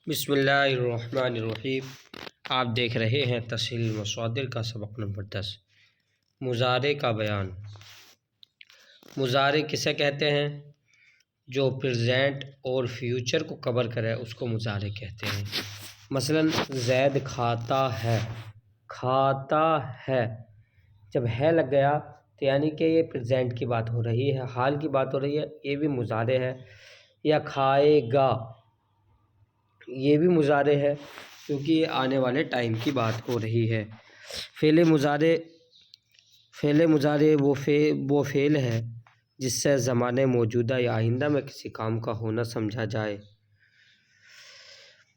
بسم اللہ الرحمن الرحیم۔ آپ دیکھ رہے ہیں تسہیل المصادر کا سبق نمبر 10، مضارع کا بیان۔ مضارع کسے کہتے ہیں؟ جو پریزنٹ اور فیوچر کو کور کرے اس کو مضارع کہتے ہیں۔ مثلا زید کھاتا ہے، کھاتا ہے، جب ہے لگ گیا تو یعنی کہ یہ پریزنٹ کی بات ہو رہی ہے، حال کی بات ہو رہی ہے، یہ بھی مضارع ہے۔ یا کھائے گا، یہ بھی مضارع ہے کیونکہ یہ آنے والے ٹائم کی بات ہو رہی ہے۔ فعل مضارع وہ فعل ہے جس سے زمانے موجودہ یا آئندہ میں کسی کام کا ہونا سمجھا جائے۔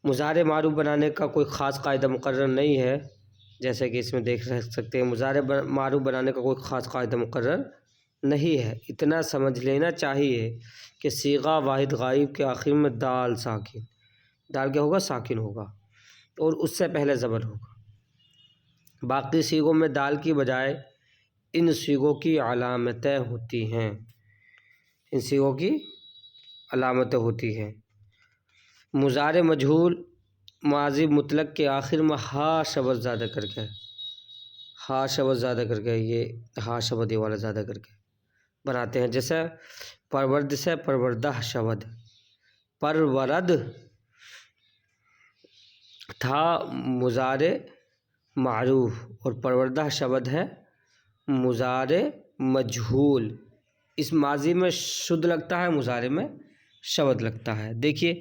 مضارع معروف بنانے کا کوئی خاص قاعدہ مقرر نہیں ہے، جیسے کہ اس میں دیکھ سکتے ہیں۔ مضارع معروف بنانے کا کوئی خاص قاعدہ مقرر نہیں ہے، اتنا سمجھ لینا چاہیے کہ صیغہ واحد غائب کے آخر میں دال ساکن، دال کیا ہوگا؟ ساکن ہوگا، اور اس سے پہلے زبر ہوگا۔ باقی صیغوں میں دال کی بجائے ان صیغوں کی علامتیں ہوتی ہیں، ان صیغوں کی علامتیں ہوتی ہیں۔ مضارع مجہول ماضی مطلق کے آخر میں ہا شبد زیادہ کر کے، ہا شبد زیادہ کر کے، یہ ہا شبد یہ والا زیادہ کر کے بناتے ہیں، جیسے پرورد سے پروردہ شبد، پرورد تھا مضارع معروف اور پروردہ شبد ہے مضارع مجہول۔ اس ماضی میں شد لگتا ہے، مضارع میں شبد لگتا ہے۔ دیکھیے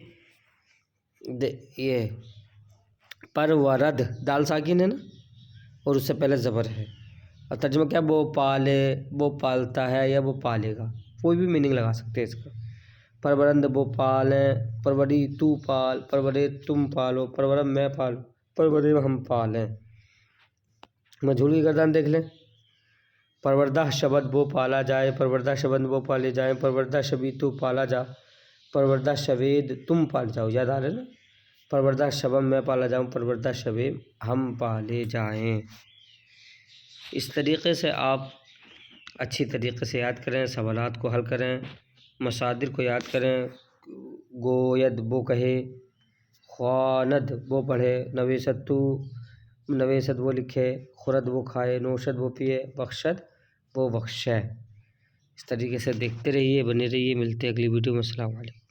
یہ پرورد دال ساکن ہے نا، اور اس سے پہلے زبر ہے، اور ترجمہ کیا؟ وہ پالے، وہ پالتا ہے یا وہ پالے گا، کوئی بھی میننگ لگا سکتے ہیں اس کا۔ پرورند وہ پالیں، پروری تو پال، پرورے تم پالو، پرورم میں پالو، پرورے ہم پالیں۔ مجہول کی گردان دیکھ لیں، پروردہ شبد وہ پالا جائے، پروردہ شبد وہ پالے جائیں، پروردہ شبی تو پالا جا، پروردہ شوید تم پال جاؤ، یاد آ رہے نا؟ پروردہ شبم میں پالا جاؤں، پروردہ شبیم ہم پالے جائیں۔ اس طریقے سے آپ اچھی طریقے سے یاد کریں، سوالات کو حل کریں، مصادر کو یاد کریں۔ گوید وہ کہے، خواند وہ پڑھے، نویست وہ لکھے، خورد وہ کھائے، نوشد وہ پیے، بخشد وہ بخشے۔ اس طریقے سے دیکھتے رہیے، بنے رہیے، ملتے اگلی ویڈیو میں۔ السلام علیکم۔